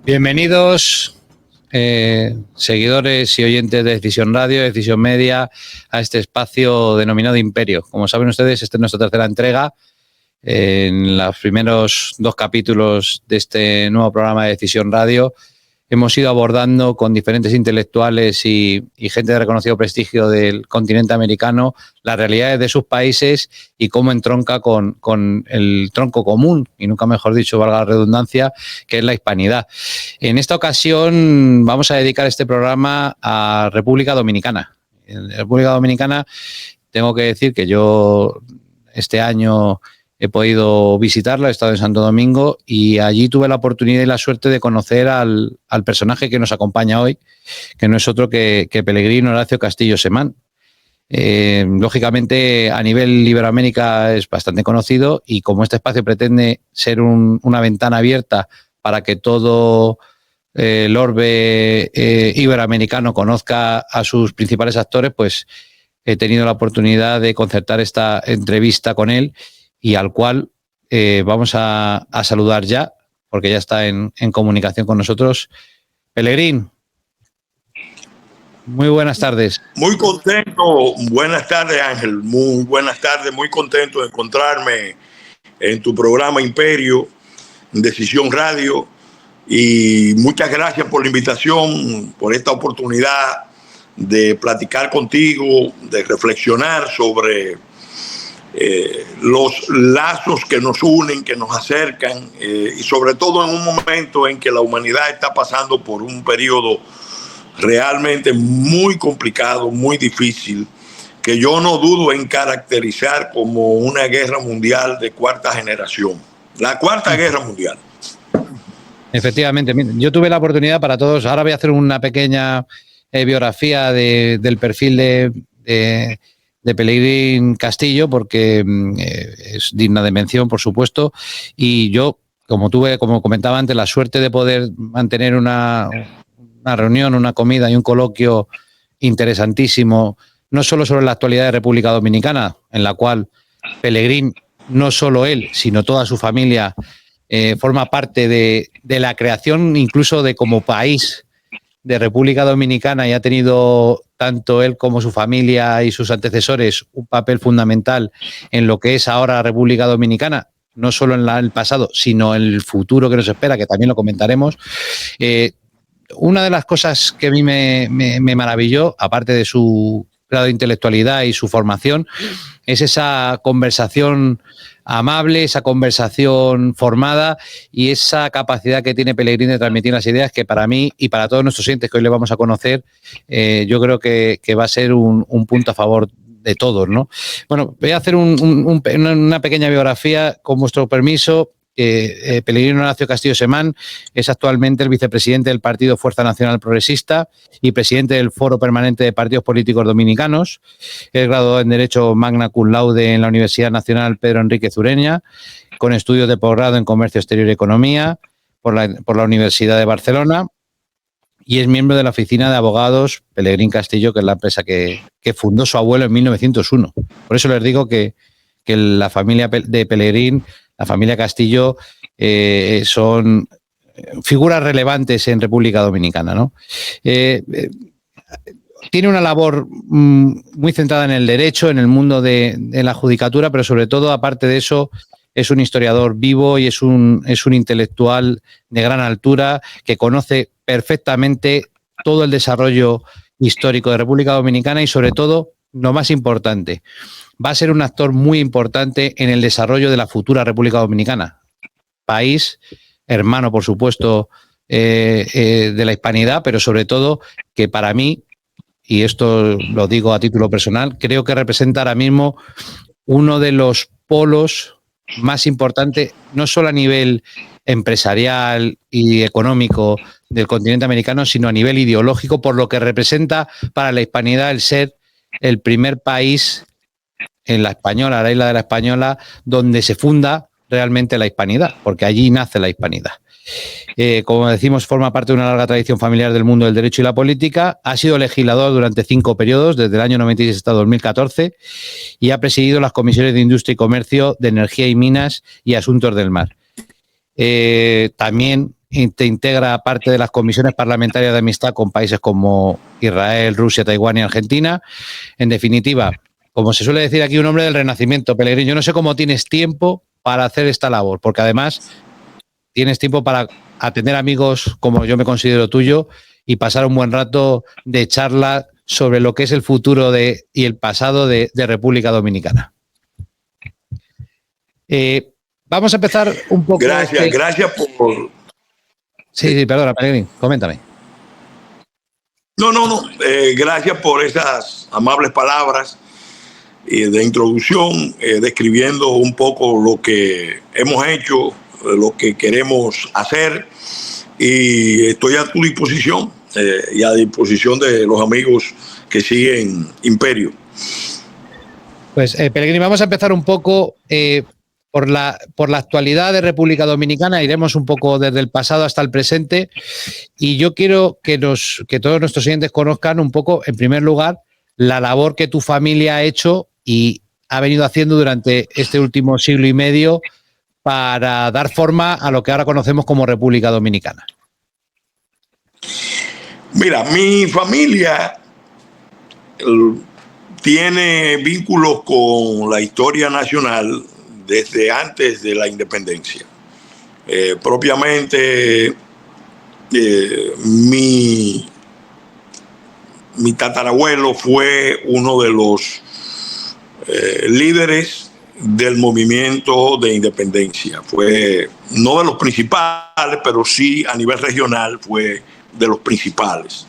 Bienvenidos, seguidores y oyentes de Decisión Radio, Decisión Media, a este espacio denominado Imperio. Como saben ustedes, esta es nuestra tercera entrega. En los primeros 2 capítulos de este nuevo programa de Decisión Radio hemos ido abordando con diferentes intelectuales y gente de reconocido prestigio del continente americano las realidades de sus países y cómo entronca con el tronco común, y nunca mejor dicho, valga la redundancia, que es la hispanidad. En esta ocasión vamos a dedicar este programa a República Dominicana. En República Dominicana tengo que decir que yo este año he podido visitarla, he estado en Santo Domingo y allí tuve la oportunidad y la suerte de conocer al personaje que nos acompaña hoy, que no es otro que Pelegrín Horacio Castillo Semán. Lógicamente, a nivel Iberoamérica es bastante conocido y como este espacio pretende ser una ventana abierta para que todo el orbe iberoamericano conozca a sus principales actores, pues he tenido la oportunidad de concertar esta entrevista con él, y al cual vamos a saludar ya, porque ya está en comunicación con nosotros. Pelegrín, muy buenas tardes. Muy contento, buenas tardes Ángel, muy buenas tardes, muy contento de encontrarme en tu programa Imperio, Decisión Radio, y muchas gracias por la invitación, por esta oportunidad de platicar contigo, de reflexionar sobre los lazos que nos unen, que nos acercan, y sobre todo en un momento en que la humanidad está pasando por un periodo realmente muy complicado, muy difícil, que yo no dudo en caracterizar como una guerra mundial de cuarta generación, la cuarta guerra mundial. Efectivamente, yo tuve la oportunidad para todos, ahora voy a hacer una pequeña biografía del perfil de Pelegrín Castillo, porque es digna de mención, por supuesto, y yo, como comentaba antes, la suerte de poder mantener una reunión, una comida y un coloquio interesantísimo, no solo sobre la actualidad de República Dominicana, en la cual Pelegrín, no solo él, sino toda su familia, forma parte de la creación, incluso de como país de República Dominicana, y ha tenido tanto él como su familia y sus antecesores un papel fundamental en lo que es ahora República Dominicana, no solo en el pasado, sino en el futuro que nos espera, que también lo comentaremos. Una de las cosas que a mí me maravilló, aparte de su grado de intelectualidad y su formación, es esa conversación amable, esa conversación formada y esa capacidad que tiene Pelegrín de transmitir las ideas, que para mí y para todos nuestros oyentes que hoy le vamos a conocer, yo creo que va a ser un punto a favor de todos, ¿no? Bueno, voy a hacer una pequeña biografía, con vuestro permiso. Pelegrín Horacio Castillo Semán es actualmente el vicepresidente del Partido Fuerza Nacional Progresista y presidente del Foro Permanente de Partidos Políticos Dominicanos. Es graduado en Derecho Magna Cum Laude en la Universidad Nacional Pedro Enríquez Ureña, con estudios de posgrado en Comercio Exterior y Economía por la Universidad de Barcelona, y es miembro de la oficina de abogados Pelegrín Castillo, que es la empresa que fundó su abuelo en 1901. Por eso les digo que la familia de Pelegrín, la familia Castillo, son figuras relevantes en República Dominicana, ¿no? Tiene una labor muy centrada en el derecho, en el mundo de la judicatura, pero sobre todo, aparte de eso, es un historiador vivo y es un intelectual de gran altura que conoce perfectamente todo el desarrollo histórico de República Dominicana y, sobre todo, lo más importante, va a ser un actor muy importante en el desarrollo de la futura República Dominicana, país hermano, por supuesto, de la hispanidad, pero sobre todo que para mí, y esto lo digo a título personal, creo que representa ahora mismo uno de los polos más importantes, no solo a nivel empresarial y económico del continente americano, sino a nivel ideológico, por lo que representa para la hispanidad el ser el primer país en la Española, la isla de la Española, donde se funda realmente la hispanidad, porque allí nace la hispanidad. Como decimos, forma parte de una larga tradición familiar del mundo del derecho y la política. Ha sido legislador durante 5 periodos, desde el año 96 hasta 2014, y ha presidido las comisiones de Industria y Comercio, de Energía y Minas y Asuntos del Mar. También te integra parte de las comisiones parlamentarias de amistad con países como Israel, Rusia, Taiwán y Argentina. En definitiva, como se suele decir aquí, un hombre del Renacimiento, Pellegrini. Yo no sé cómo tienes tiempo para hacer esta labor, porque además tienes tiempo para atender amigos como yo me considero tuyo y pasar un buen rato de charla sobre lo que es el futuro y el pasado de República Dominicana. Vamos a empezar un poco... Gracias por... Sí, perdona, Pellegrini, coméntame. No. Gracias por esas amables palabras de introducción, describiendo un poco lo que hemos hecho, lo que queremos hacer, y estoy a tu disposición y a disposición de los amigos que siguen Imperio. Pues, Pellegrini, vamos a empezar un poco por la actualidad de República Dominicana. Iremos un poco desde el pasado hasta el presente, y yo quiero que todos nuestros oyentes conozcan un poco, en primer lugar, la labor que tu familia ha hecho y ha venido haciendo durante este último siglo y medio para dar forma a lo que ahora conocemos como República Dominicana. Mira, mi familia tiene vínculos con la historia nacional desde antes de la independencia. Propiamente, mi tatarabuelo fue uno de los líderes del movimiento de independencia. Fue no de los principales, pero sí a nivel regional fue de los principales.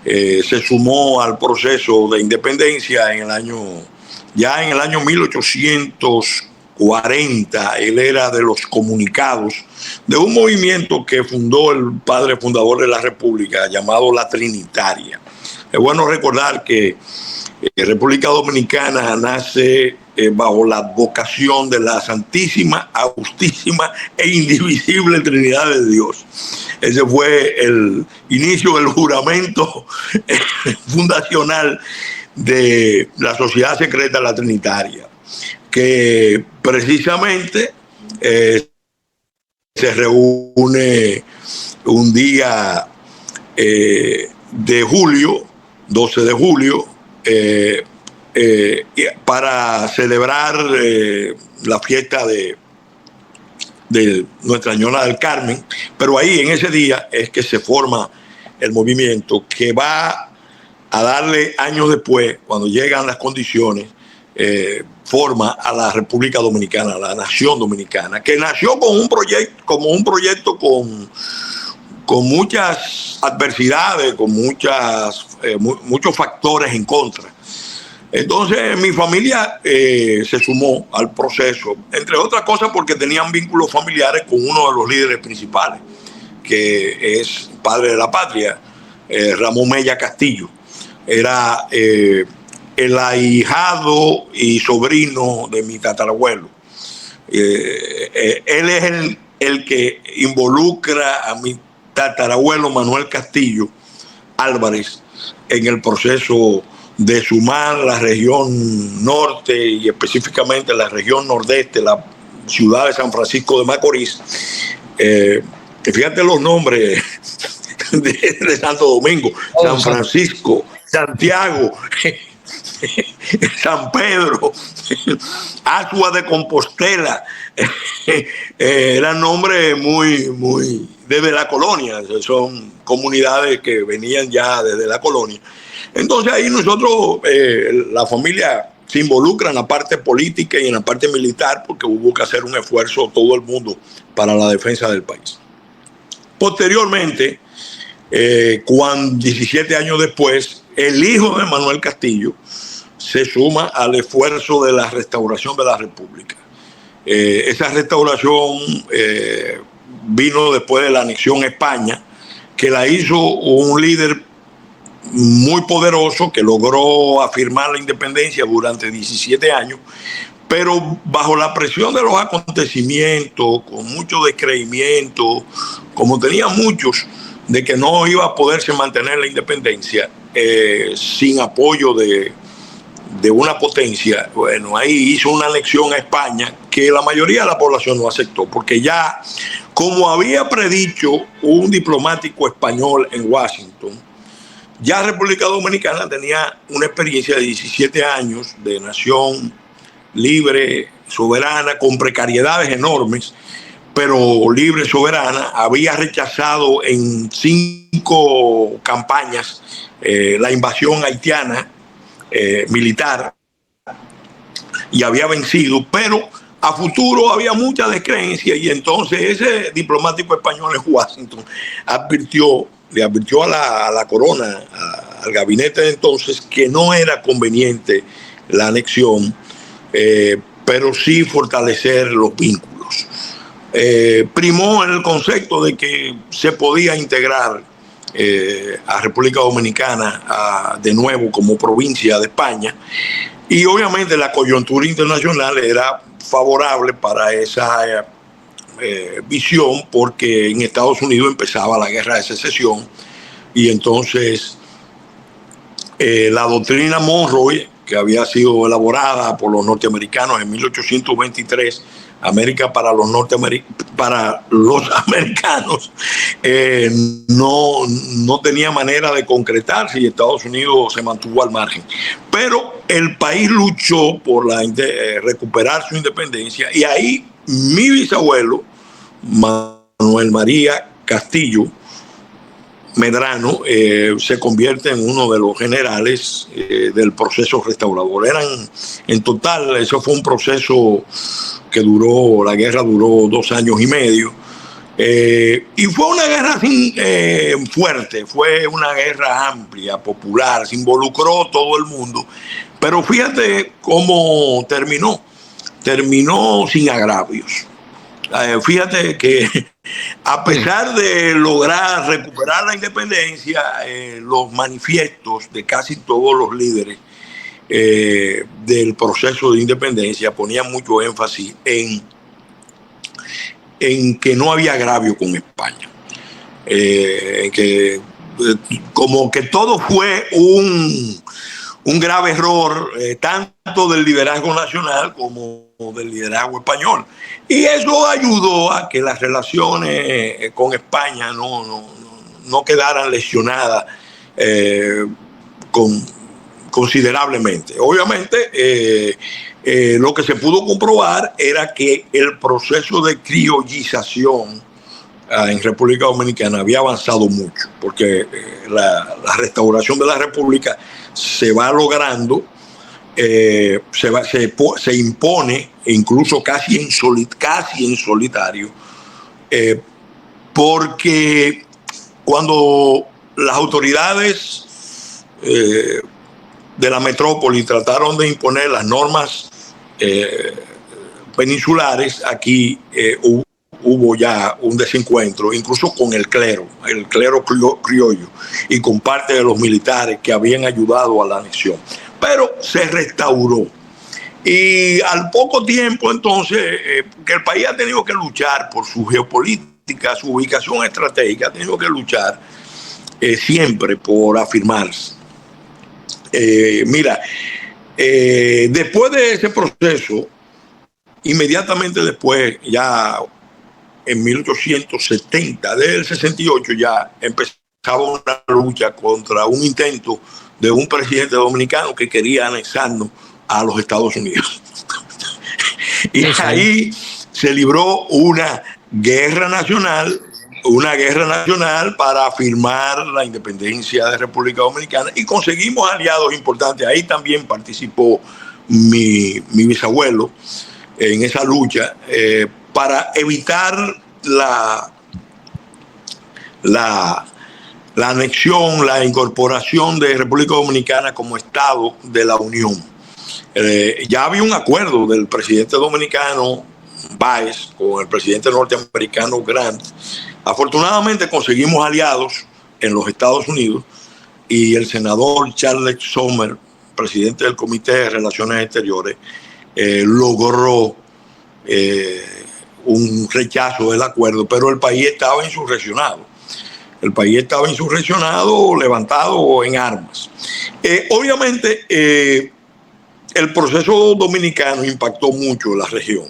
Se sumó al proceso de independencia en el año 1840. Él era de los comunicados de un movimiento que fundó el padre fundador de la República, llamado la Trinitaria. Es bueno recordar que República Dominicana nace bajo la advocación de la Santísima, Justísima e Indivisible Trinidad de Dios. Ese fue el inicio del juramento fundacional de la Sociedad Secreta La Trinitaria, que precisamente se reúne un día de julio, 12 de julio, para celebrar la fiesta de Nuestra Señora del Carmen. Pero ahí, en ese día, es que se forma el movimiento que va a darle años después, cuando llegan las condiciones, forma a la República Dominicana, a la nación dominicana, que nació con un proyecto con muchas adversidades, con muchos factores en contra. Entonces mi familia se sumó al proceso, entre otras cosas porque tenían vínculos familiares con uno de los líderes principales, que es padre de la patria, Ramón Mella Castillo. Era el ahijado y sobrino de mi tatarabuelo. Él es el que involucra a mi tatarabuelo Manuel Castillo Álvarez en el proceso de sumar la región norte y específicamente la región nordeste, la ciudad de San Francisco de Macorís. Fíjate los nombres de Santo Domingo: San Francisco, Santiago, San Pedro, Asua de Compostela. Eran nombres muy desde la colonia, son comunidades que venían ya desde la colonia. Entonces ahí nosotros, la familia se involucra en la parte política y en la parte militar, porque hubo que hacer un esfuerzo todo el mundo para la defensa del país. Posteriormente, 17 años después, el hijo de Manuel Castillo se suma al esfuerzo de la restauración de la República. Esa restauración vino después de la anexión a España, que la hizo un líder muy poderoso que logró afirmar la independencia durante 17 años, pero bajo la presión de los acontecimientos, con mucho descreimiento, como tenían muchos, de que no iba a poderse mantener la independencia sin apoyo de de una potencia, bueno, ahí hizo una anexión a España que la mayoría de la población no aceptó, porque ya, como había predicho un diplomático español en Washington, ya República Dominicana tenía una experiencia de 17 años de nación libre, soberana, con precariedades enormes, pero libre, soberana. Había rechazado en 5 campañas la invasión haitiana militar y había vencido, pero a futuro había mucha descreencia, y entonces ese diplomático español en Washington le advirtió a la corona, al gabinete de entonces, que no era conveniente la anexión, pero sí fortalecer los vínculos. Primó en el concepto de que se podía integrar a República Dominicana de nuevo como provincia de España, y obviamente la coyuntura internacional era favorable para esa visión, porque en Estados Unidos empezaba la guerra de secesión, y entonces la doctrina Monroe, que había sido elaborada por los norteamericanos en 1823, América para los americanos, no tenía manera de concretarse, y Estados Unidos se mantuvo al margen. Pero el país luchó por recuperar su independencia, y ahí mi bisabuelo, Manuel María Castillo Medrano, se convierte en uno de los generales del proceso restaurador. En total, eso fue un proceso que la guerra duró 2 años y medio. Y fue una guerra fuerte, fue una guerra amplia, popular, se involucró todo el mundo. Pero fíjate cómo terminó. Terminó sin agravios. Fíjate que a pesar de lograr recuperar la independencia, los manifiestos de casi todos los líderes del proceso de independencia ponían mucho énfasis en que no había agravio con España, como que todo fue un grave error, tanto del liderazgo nacional como del liderazgo español. Y eso ayudó a que las relaciones con España no quedaran lesionadas considerablemente. Obviamente, lo que se pudo comprobar era que el proceso de criollización en República Dominicana había avanzado mucho, porque la restauración de la República se va logrando, se impone, incluso casi en solitario, porque cuando las autoridades de la metrópoli trataron de imponer las normas peninsulares, aquí hubo ya un desencuentro, incluso con el clero criollo, y con parte de los militares que habían ayudado a la anexión. Pero se restauró. Y al poco tiempo, entonces, que el país ha tenido que luchar por su geopolítica, su ubicación estratégica, ha tenido que luchar siempre por afirmarse. Después de ese proceso, inmediatamente después, ya en 1870, del 68, ya empezaba una lucha contra un intento de un presidente dominicano que quería anexarnos a los Estados Unidos. Y ahí se libró una guerra nacional para afirmar la independencia de República Dominicana, y conseguimos aliados importantes. Ahí también participó mi bisabuelo en esa lucha para evitar la anexión, la incorporación de República Dominicana como Estado de la Unión. Ya había un acuerdo del presidente dominicano Báez con el presidente norteamericano Grant. Afortunadamente conseguimos aliados en los Estados Unidos, y el senador Charles Sommer, presidente del Comité de Relaciones Exteriores, logró un rechazo del acuerdo, pero el país estaba insurreccionado. levantado en armas. Obviamente, el proceso dominicano impactó mucho la región.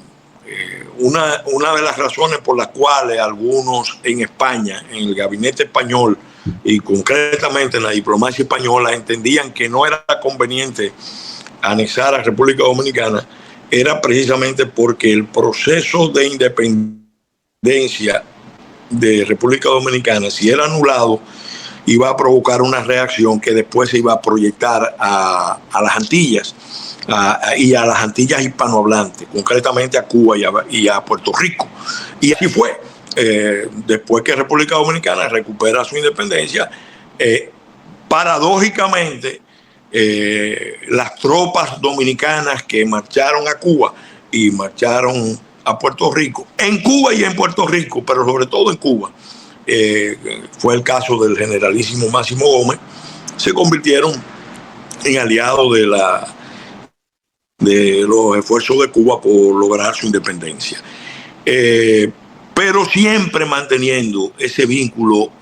Una de las razones por las cuales algunos en España, en el gabinete español y concretamente en la diplomacia española, entendían que no era conveniente anexar a República Dominicana, era precisamente porque el proceso de independencia de República Dominicana, si era anulado, iba a provocar una reacción que después se iba a proyectar a las Antillas y a las Antillas hispanohablantes, concretamente a Cuba y a Puerto Rico. Y así fue. Después que República Dominicana recupera su independencia, paradójicamente, las tropas dominicanas que marcharon a Cuba y marcharon a Puerto Rico, en Cuba y en Puerto Rico, pero sobre todo en Cuba, fue el caso del generalísimo Máximo Gómez, se convirtieron en aliados de los esfuerzos de Cuba por lograr su independencia. Pero siempre manteniendo ese vínculo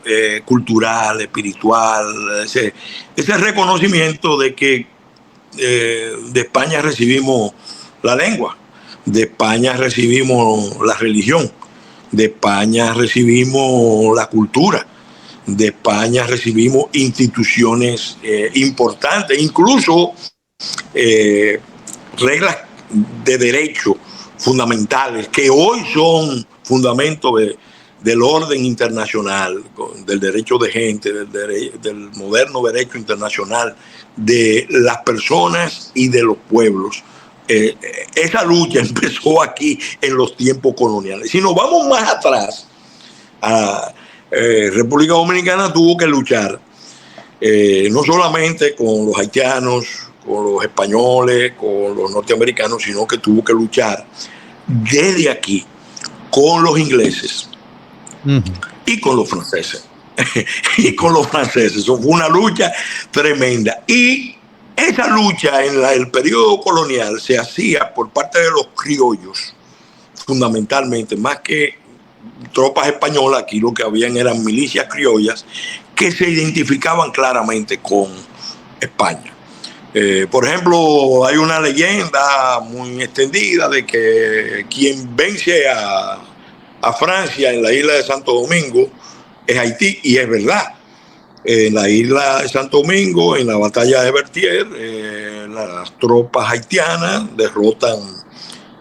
cultural, espiritual, ese reconocimiento de que de España recibimos la lengua, de España recibimos la religión, de España recibimos la cultura, de España recibimos instituciones importantes, incluso reglas de derecho fundamentales que hoy son fundamentos del orden internacional, del derecho de gente, del moderno derecho internacional, de las personas y de los pueblos. Esa lucha empezó aquí en los tiempos coloniales. Si nos vamos más atrás, República Dominicana tuvo que luchar no solamente con los haitianos, con los españoles, con los norteamericanos, sino que tuvo que luchar desde aquí con los ingleses y con los franceses. Eso fue una lucha tremenda. Y esa lucha en el periodo colonial se hacía por parte de los criollos, fundamentalmente, más que tropas españolas. Aquí lo que habían eran milicias criollas que se identificaban claramente con España. Por ejemplo, hay una leyenda muy extendida de que quien vence a Francia en la isla de Santo Domingo es Haití, y es verdad. En la isla de Santo Domingo, en la batalla de Berthier, las tropas haitianas derrotan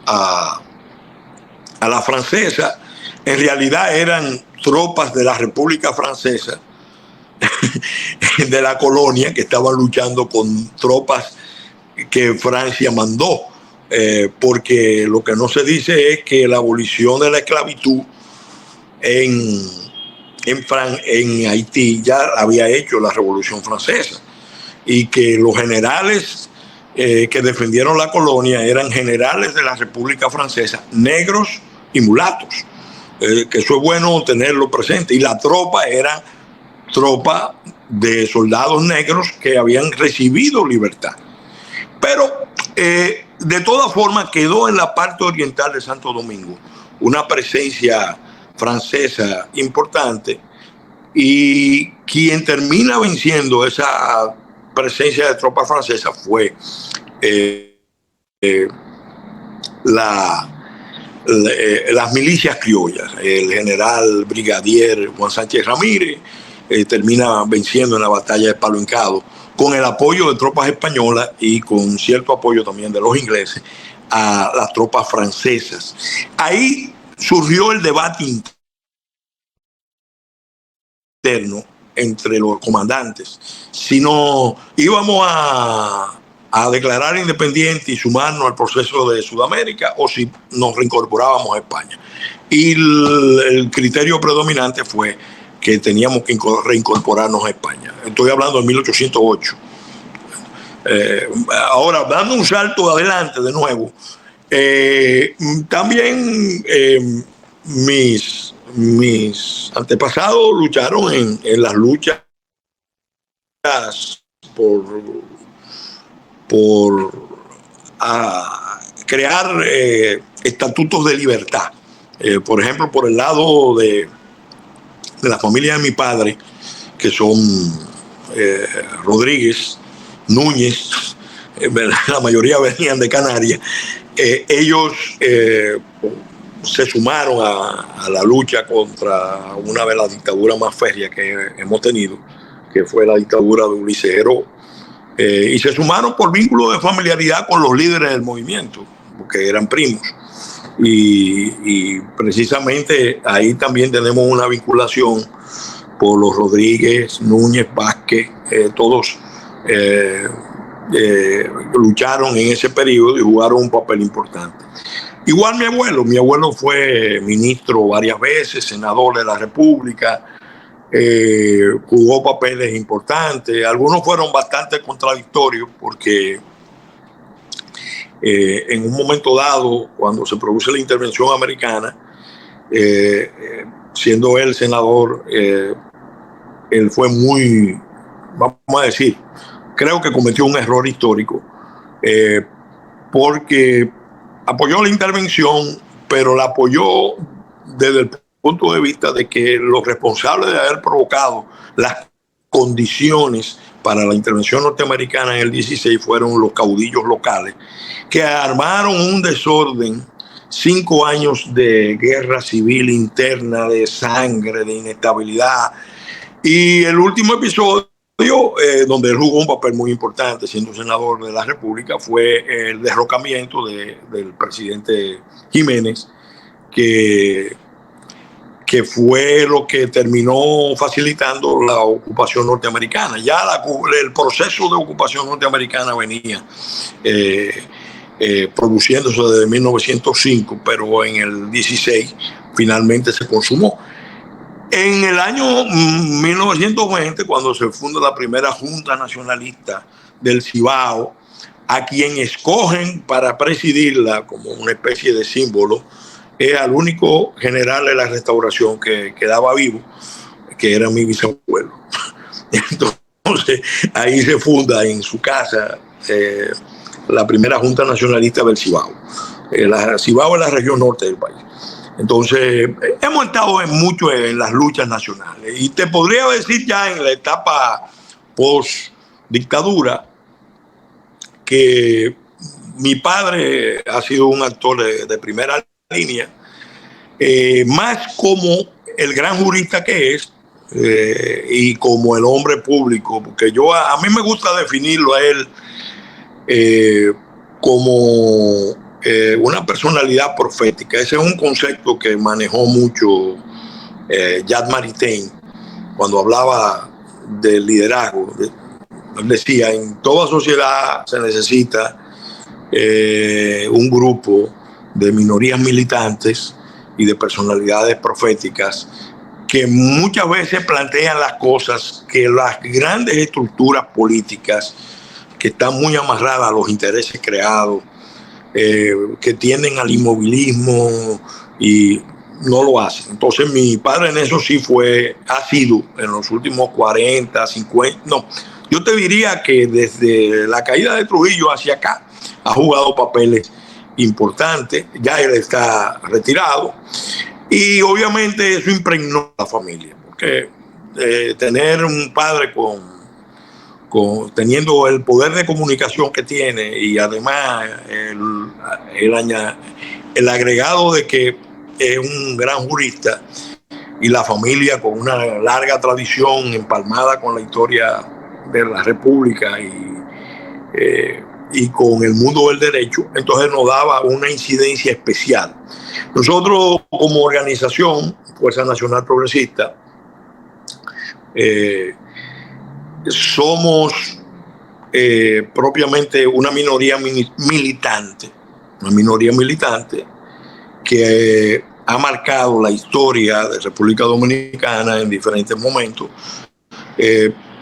a la francesa. En realidad eran tropas de la República Francesa, de la colonia, que estaban luchando con tropas que Francia mandó, porque lo que no se dice es que la abolición de la esclavitud en Haití ya había hecho la Revolución Francesa, y que los generales que defendieron la colonia eran generales de la República Francesa, negros y mulatos, que eso es bueno tenerlo presente, y la tropa era tropa de soldados negros que habían recibido libertad. Pero de todas formas quedó en la parte oriental de Santo Domingo una presencia francesa importante, y quien termina venciendo esa presencia de tropas francesas fue las milicias criollas. El general brigadier Juan Sánchez Ramírez termina venciendo en la batalla de Palo Hincado, con el apoyo de tropas españolas y con cierto apoyo también de los ingleses a las tropas francesas. Ahí surgió el debate interno entre los comandantes, si no íbamos a declarar independiente y sumarnos al proceso de Sudamérica, o si nos reincorporábamos a España. Y el criterio predominante fue que teníamos que reincorporarnos a España. Estoy hablando de 1808. Ahora, dando un salto adelante de nuevo, también mis antepasados lucharon en las luchas por crear estatutos de libertad. Por ejemplo, por el lado de la familia de mi padre, que son Rodríguez, Núñez, la mayoría venían de Canarias, ellos se sumaron a la lucha contra una de las dictaduras más férreas que hemos tenido, que fue la dictadura de Ulises Heró. Y se sumaron por vínculo de familiaridad con los líderes del movimiento, porque eran primos. Y precisamente ahí también tenemos una vinculación por los Rodríguez, Núñez, Vázquez, todos lucharon en ese periodo y jugaron un papel importante. Igual mi abuelo fue ministro varias veces, senador de la República, jugó papeles importantes. Algunos fueron bastante contradictorios porque en un momento dado, cuando se produce la intervención americana, siendo él senador, él fue muy, vamos a decir, creo que cometió un error histórico, porque apoyó la intervención, pero la apoyó desde el punto de vista de que los responsables de haber provocado las condiciones para la intervención norteamericana en el 16 fueron los caudillos locales, que armaron un desorden, 5 años de guerra civil interna, de sangre, de inestabilidad. Y el último episodio, donde él jugó un papel muy importante siendo senador de la República, fue el derrocamiento del presidente Jiménez, que fue lo que terminó facilitando la ocupación norteamericana. Ya el proceso de ocupación norteamericana venía produciéndose desde 1905, pero en el 16 finalmente se consumó. En el año 1920, cuando se funda la primera Junta Nacionalista del Cibao, a quien escogen para presidirla como una especie de símbolo, es al único general de la Restauración que quedaba vivo, que era mi bisabuelo. Entonces, ahí se funda en su casa la primera Junta Nacionalista del Cibao. La Cibao es la región norte del país. Entonces, hemos estado mucho en las luchas nacionales. Y te podría decir ya en la etapa post-dictadura que mi padre ha sido un actor de primera línea, más como el gran jurista que es y como el hombre público, porque a mí me gusta definirlo a él como una personalidad profética. Ese es un concepto que manejó mucho Jacques Maritain cuando hablaba del liderazgo. Él decía, en toda sociedad se necesita un grupo de minorías militantes y de personalidades proféticas que muchas veces plantean las cosas que las grandes estructuras políticas, que están muy amarradas a los intereses creados, que tienden al inmovilismo y no lo hacen. Entonces mi padre en eso sí ha sido en los últimos 40, 50, no, yo te diría que desde la caída de Trujillo hacia acá ha jugado papeles importantes. Ya él está retirado y obviamente eso impregnó a la familia, porque tener un padre teniendo el poder de comunicación que tiene y además el agregado de que es un gran jurista y la familia con una larga tradición empalmada con la historia de la República y con el mundo del derecho, entonces nos daba una incidencia especial. Nosotros como organización, Fuerza Nacional Progresista, somos propiamente una minoría militante que ha marcado la historia de República Dominicana en diferentes momentos,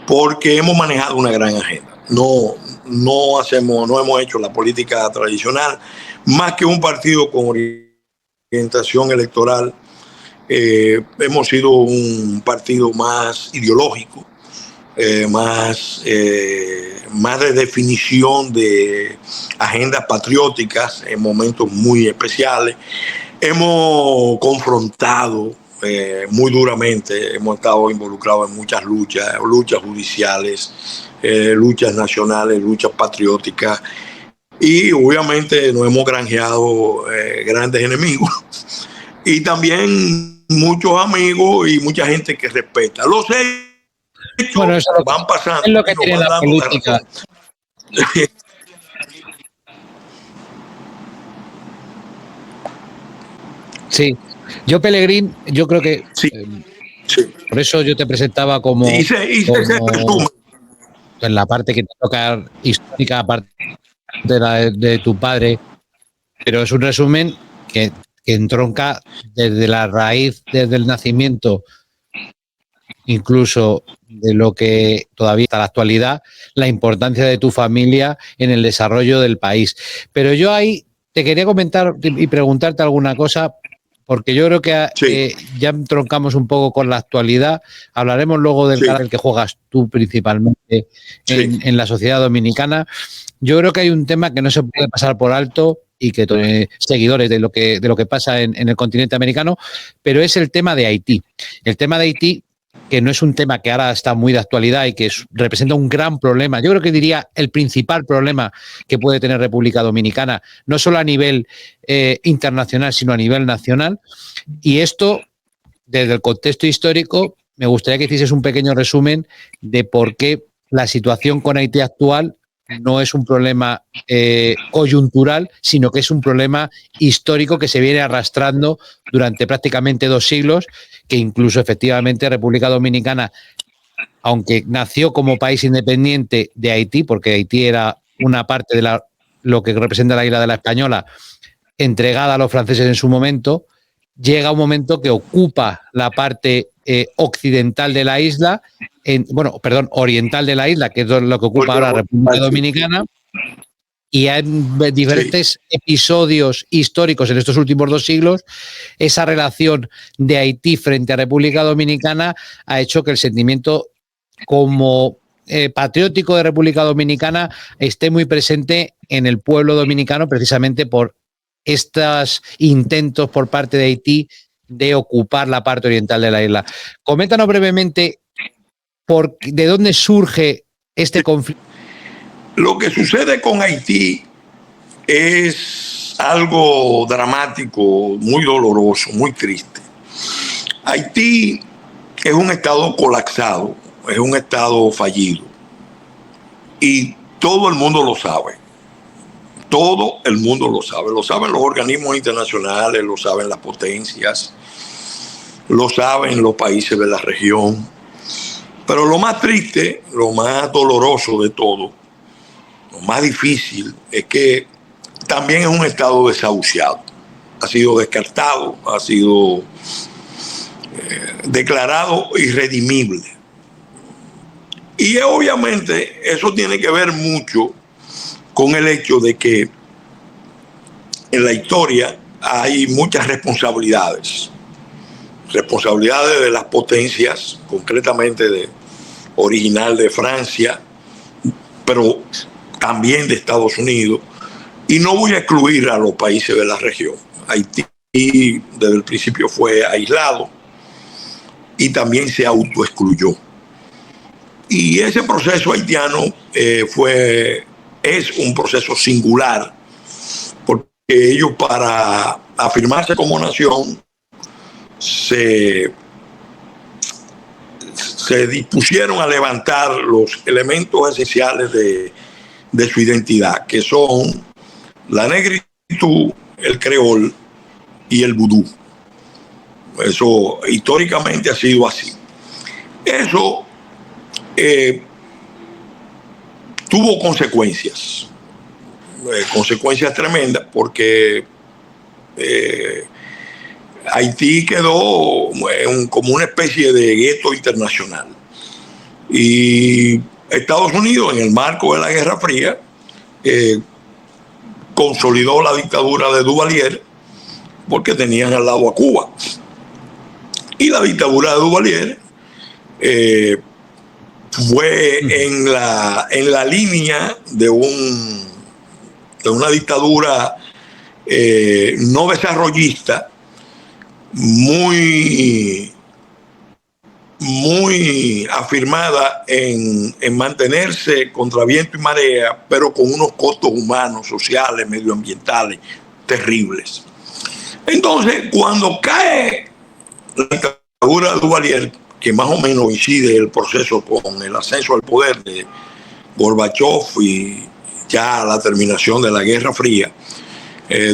porque hemos manejado una gran agenda. No hemos hecho la política tradicional, más que un partido con orientación electoral. Hemos sido un partido más ideológico, más de definición de agendas patrióticas en momentos muy especiales. Hemos confrontado muy duramente. Hemos estado involucrados en muchas luchas judiciales, luchas nacionales, luchas patrióticas, y obviamente nos hemos granjeado grandes enemigos y también muchos amigos y mucha gente que respeta. Los hechos Bueno, eso van pasando es lo que y nos tiene van la dando la política. razón. Sí, yo Pellegrín, yo creo que Sí, sí. por eso yo te presentaba Y se resume. en la parte que te toca histórica, aparte de tu padre, pero es un resumen que entronca desde la raíz, desde el nacimiento, incluso de lo que todavía hasta la actualidad, la importancia de tu familia en el desarrollo del país. Pero yo ahí te quería comentar y preguntarte alguna cosa, porque yo creo que Sí, ya troncamos un poco con la actualidad. Hablaremos luego del sí, canal que juegas tú principalmente sí. en la sociedad dominicana. Yo creo que hay un tema que no se puede pasar por alto y que seguidores de lo que pasa en el continente americano, pero es el tema de Haití. El tema de Haití, que no es un tema que ahora está muy de actualidad y que representa un gran problema. Yo creo que diría el principal problema que puede tener República Dominicana, no solo a nivel internacional, sino a nivel nacional. Y esto, desde el contexto histórico, me gustaría que hicieses un pequeño resumen de por qué la situación con Haití actual no es un problema coyuntural, sino que es un problema histórico que se viene arrastrando durante prácticamente 2 siglos, que incluso efectivamente República Dominicana, aunque nació como país independiente de Haití, porque Haití era una parte de lo que representa la isla de la Española, entregada a los franceses en su momento, llega un momento que ocupa la parte occidental de la isla, oriental de la isla, que es lo que ocupa ahora República Dominicana, y hay Sí. diferentes episodios históricos en estos últimos 2 siglos. Esa relación de Haití frente a República Dominicana ha hecho que el sentimiento como patriótico de República Dominicana esté muy presente en el pueblo dominicano, precisamente por estos intentos por parte de Haití de ocupar la parte oriental de la isla. Coméntanos brevemente de dónde surge este conflicto. Lo que sucede con Haití es algo dramático, muy doloroso, muy triste. Haití es un estado colapsado, es un estado fallido. Y todo el mundo lo sabe. Todo el mundo lo sabe. Lo saben los organismos internacionales, lo saben las potencias, lo saben los países de la región. Pero lo más triste, lo más doloroso de todo, lo más difícil, es que también es un estado desahuciado. Ha sido descartado, ha sido declarado irredimible. Y obviamente eso tiene que ver mucho con el hecho de que en la historia hay muchas responsabilidades. Responsabilidades de las potencias, concretamente original de Francia, pero también de Estados Unidos. Y no voy a excluir a los países de la región. Haití desde el principio fue aislado y también se autoexcluyó. Y ese proceso haitiano es un proceso singular, porque ellos, para afirmarse como nación, se dispusieron a levantar los elementos esenciales de su identidad, que son la negritud, el creol y el vudú. Eso históricamente ha sido así. Eso tuvo consecuencias, consecuencias tremendas, porque Haití quedó como una especie de gueto internacional. Y Estados Unidos, en el marco de la Guerra Fría, consolidó la dictadura de Duvalier, porque tenían al lado a Cuba. Y la dictadura de Duvalier fue en la línea de una dictadura no desarrollista, muy afirmada en mantenerse contra viento y marea, pero con unos costos humanos, sociales, medioambientales terribles. Entonces, cuando cae la dictadura de Duvalier, que más o menos coincide el proceso con el ascenso al poder de Gorbachev y ya la terminación de la Guerra Fría,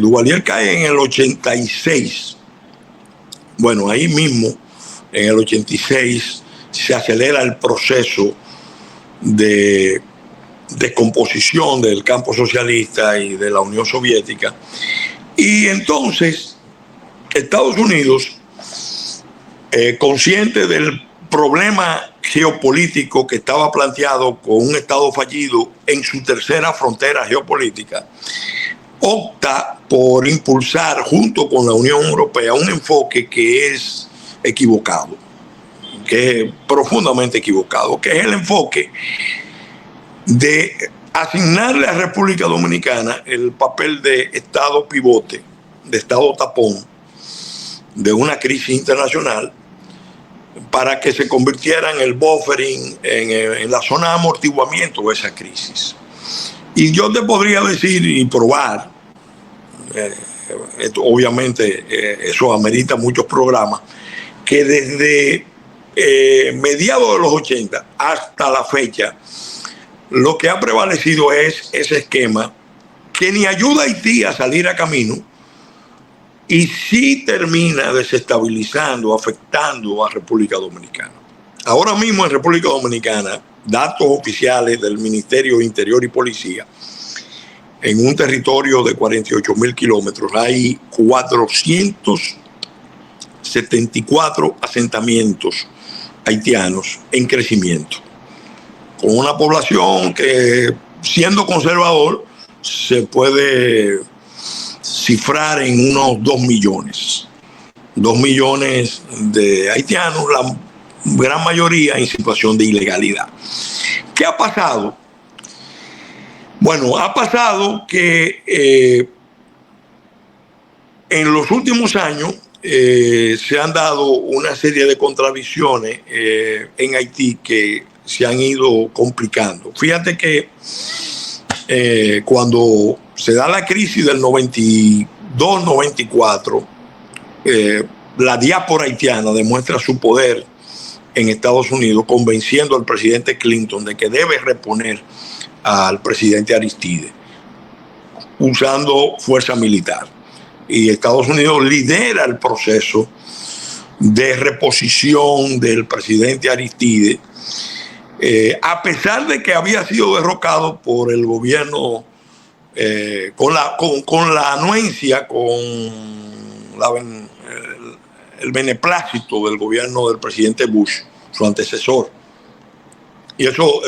Duvalier cae en el 86. Bueno, ahí mismo, en el 86, se acelera el proceso de descomposición del campo socialista y de la Unión Soviética. Y entonces, Estados Unidos, consciente del problema geopolítico que estaba planteado con un Estado fallido en su tercera frontera geopolítica, opta por impulsar junto con la Unión Europea un enfoque que es equivocado, que es profundamente equivocado, que es el enfoque de asignarle a República Dominicana el papel de Estado pivote, de Estado tapón de una crisis internacional, para que se convirtiera en el buffering, en la zona de amortiguamiento de esa crisis. Y yo te podría decir y probar, obviamente eso amerita muchos programas, que desde mediados de los 80 hasta la fecha, lo que ha prevalecido es ese esquema que ni ayuda a Haití a salir a camino y sí termina desestabilizando, afectando a República Dominicana. Ahora mismo en República Dominicana, datos oficiales del Ministerio de Interior y Policía, en un territorio de 48.000 kilómetros hay 474 asentamientos haitianos en crecimiento, con una población que, siendo conservador, se puede cifrar en unos 2 millones. 2 millones de haitianos, la gran mayoría en situación de ilegalidad. ¿Qué ha pasado? Bueno, ha pasado que en los últimos años se han dado una serie de contradicciones en Haití que se han ido complicando. Fíjate que cuando se da la crisis del 92-94, la diáspora haitiana demuestra su poder en Estados Unidos, convenciendo al presidente Clinton de que debe reponer al presidente Aristide usando fuerza militar. Y Estados Unidos lidera el proceso de reposición del presidente Aristide, a pesar de que había sido derrocado por el gobierno, con la anuencia, el beneplácito del gobierno del presidente Bush, su antecesor. Y eso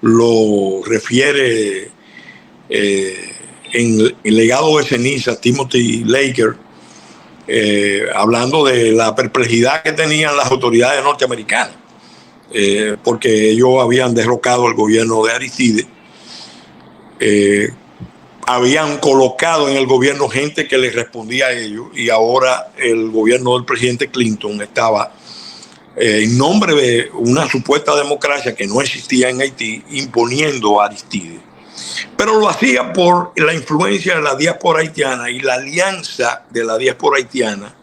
lo refiere en el legado de ceniza Timothy Laker, hablando de la perplejidad que tenían las autoridades norteamericanas, porque ellos habían derrocado al gobierno de Aristide, habían colocado en el gobierno gente que les respondía a ellos, y ahora el gobierno del presidente Clinton estaba, en nombre de una supuesta democracia que no existía en Haití, imponiendo a Aristide. Pero lo hacía por la influencia de la diáspora haitiana y la alianza de la diáspora haitiana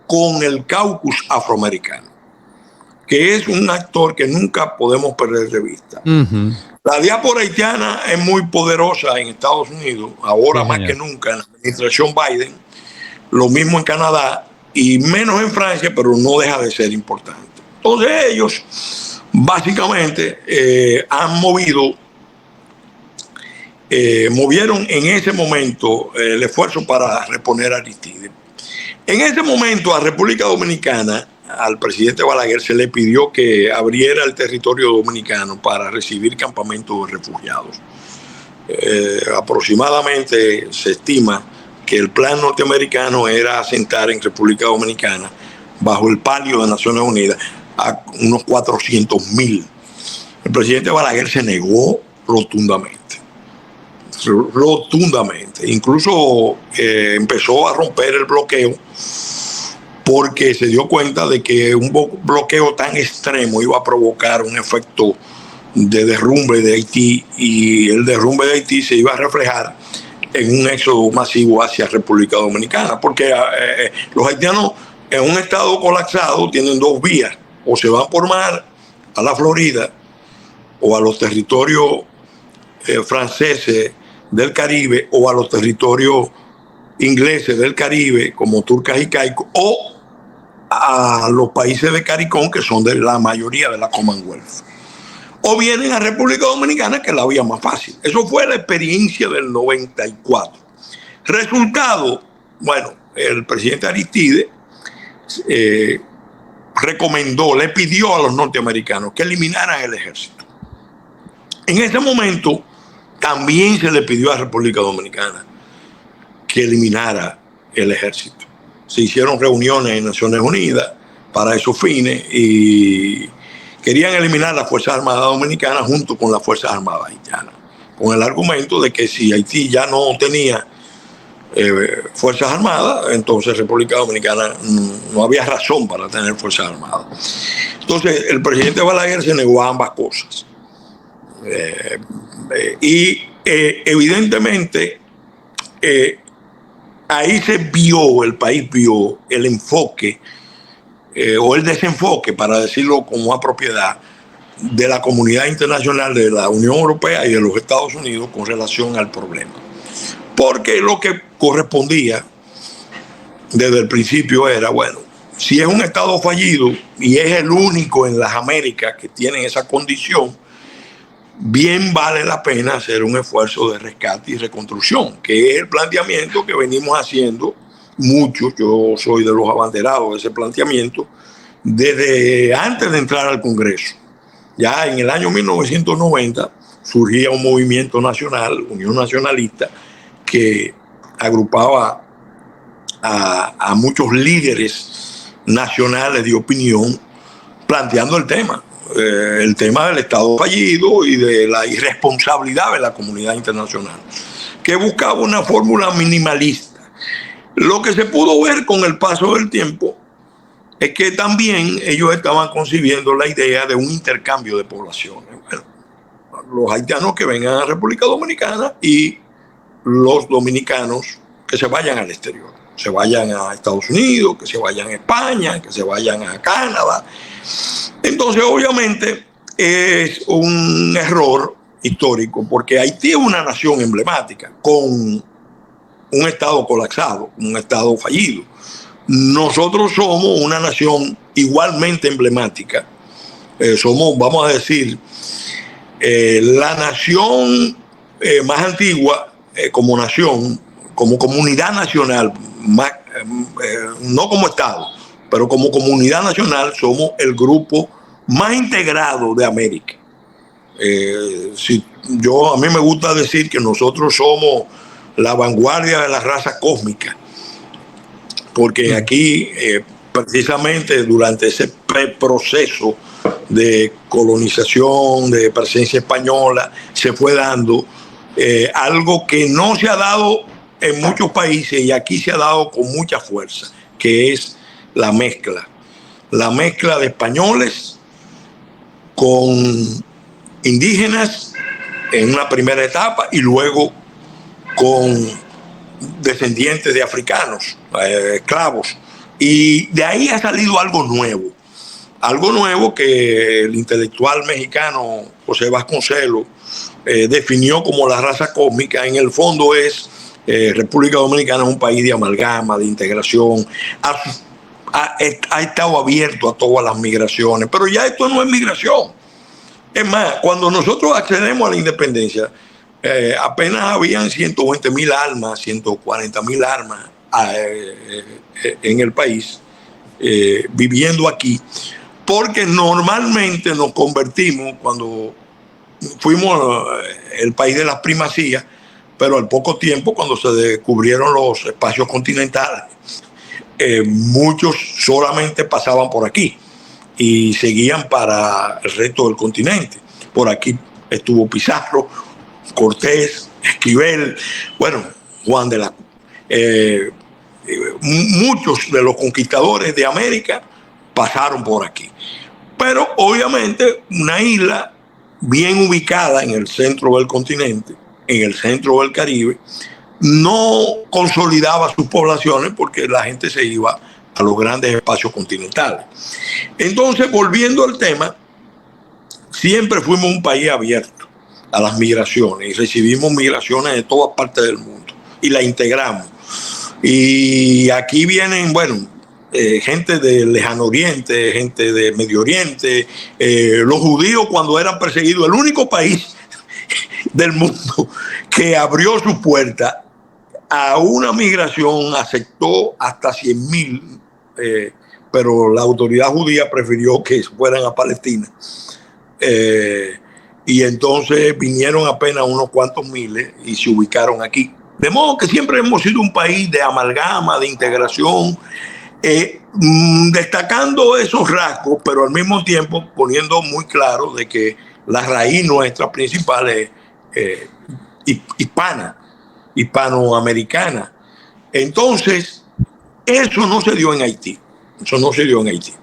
con el caucus afroamericano, que es un actor que nunca podemos perder de vista. Uh-huh. La diáspora haitiana es muy poderosa en Estados Unidos, ahora más que nunca en la administración Biden, lo mismo en Canadá y menos en Francia, pero no deja de ser importante. Entonces ellos básicamente movieron en ese momento el esfuerzo para reponer a Aristide. En ese momento a República Dominicana, al presidente Balaguer, se le pidió que abriera el territorio dominicano para recibir campamentos de refugiados. Aproximadamente se estima que el plan norteamericano era asentar en República Dominicana, bajo el palio de Naciones Unidas, a unos 400,000. El presidente Balaguer se negó rotundamente. Incluso empezó a romper el bloqueo porque se dio cuenta de que un bloqueo tan extremo iba a provocar un efecto de derrumbe de Haití, y el derrumbe de Haití se iba a reflejar en un éxodo masivo hacia República Dominicana, porque los haitianos en un estado colapsado tienen dos vías: o se van por mar a la Florida o a los territorios franceses del Caribe, o a los territorios ingleses del Caribe como Turcas y Caicos, o a los países de CARICOM, que son de la mayoría de la Commonwealth, o vienen a República Dominicana, que es la vía más fácil. Eso fue la experiencia del 94. Resultado, bueno, el presidente Aristide le pidió a los norteamericanos que eliminaran el ejército. En ese momento también se le pidió a República Dominicana que eliminara el ejército. Se hicieron reuniones en Naciones Unidas para esos fines y querían eliminar las Fuerzas Armadas Dominicanas junto con las Fuerzas Armadas Haitianas, con el argumento de que si Haití ya no tenía Fuerzas Armadas, entonces República Dominicana no había razón para tener Fuerzas Armadas. Entonces el presidente Balaguer se negó a ambas cosas. Evidentemente ahí el país vio el enfoque o el desenfoque, para decirlo con más propiedad, de la comunidad internacional, de la Unión Europea y de los Estados Unidos con relación al problema. Porque lo que correspondía desde el principio era, bueno, si es un Estado fallido y es el único en las Américas que tiene esa condición, bien vale la pena hacer un esfuerzo de rescate y reconstrucción, que es el planteamiento que venimos haciendo muchos. Yo soy de los abanderados de ese planteamiento desde antes de entrar al Congreso. Ya en el año 1990 surgía un movimiento nacional, Unión Nacionalista, que agrupaba a muchos líderes nacionales de opinión planteando el tema del Estado fallido y de la irresponsabilidad de la comunidad internacional, que buscaba una fórmula minimalista. Lo que se pudo ver con el paso del tiempo es que también ellos estaban concibiendo la idea de un intercambio de poblaciones. Bueno, los haitianos que vengan a República Dominicana y los dominicanos que se vayan al exterior, se vayan a Estados Unidos, que se vayan a España, que se vayan a Canadá. Entonces, obviamente, es un error histórico, porque Haití es una nación emblemática, con un Estado colapsado, un Estado fallido. Nosotros somos una nación igualmente emblemática. Somos, vamos a decir, la nación más antigua como nación, como comunidad nacional, no como Estado, pero como comunidad nacional somos el grupo más integrado de América. A mí me gusta decir que nosotros somos la vanguardia de la raza cósmica, porque aquí precisamente durante ese proceso de colonización, de presencia española, se fue dando algo que no se ha dado en muchos países y aquí se ha dado con mucha fuerza, que es la mezcla de españoles con indígenas en una primera etapa y luego con descendientes de africanos, esclavos. Y de ahí ha salido algo nuevo que el intelectual mexicano José Vasconcelos definió como la raza cósmica. En el fondo es República Dominicana es un país de amalgama, de integración, ha estado abierto a todas las migraciones, pero ya esto no es migración. Es más, cuando nosotros accedemos a la independencia, apenas habían 120,000 almas, 140,000 almas en el país, viviendo aquí, porque normalmente nos convertimos cuando fuimos el país de las primacías, pero al poco tiempo, cuando se descubrieron los espacios continentales, muchos solamente pasaban por aquí y seguían para el resto del continente. Por aquí estuvo Pizarro, Cortés, Esquivel, bueno, Juan de la muchos de los conquistadores de América pasaron por aquí. Pero obviamente una isla bien ubicada en el centro del continente, en el centro del Caribe, no consolidaba sus poblaciones porque la gente se iba a los grandes espacios continentales. Entonces, volviendo al tema, siempre fuimos un país abierto a las migraciones y recibimos migraciones de todas partes del mundo y las integramos. Y aquí vienen, bueno, gente del Lejano Oriente, gente de Medio Oriente, los judíos cuando eran perseguidos, el único país del mundo que abrió su puerta a una migración, aceptó hasta 100,000, pero la autoridad judía prefirió que fueran a Palestina. Y entonces vinieron apenas unos cuantos miles y se ubicaron aquí. De modo que siempre hemos sido un país de amalgama, de integración, destacando esos rasgos, pero al mismo tiempo poniendo muy claro de que la raíz nuestra principal es hispanoamericana. Entonces, eso no se dio en Haití. Eso no se dio en Haití.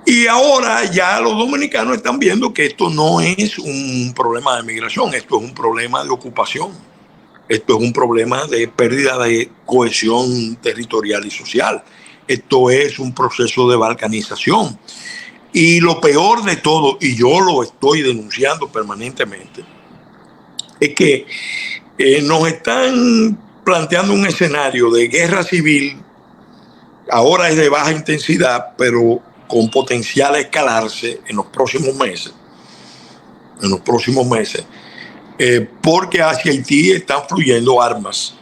Y ahora ya los dominicanos están viendo que esto no es un problema de migración, esto es un problema de ocupación, esto es un problema de pérdida de cohesión territorial y social, esto es un proceso de balcanización. Y lo peor de todo, y yo lo estoy denunciando permanentemente, es que nos están planteando un escenario de guerra civil, ahora es de baja intensidad, pero con potencial a escalarse en los próximos meses. Porque hacia Haití están fluyendo armas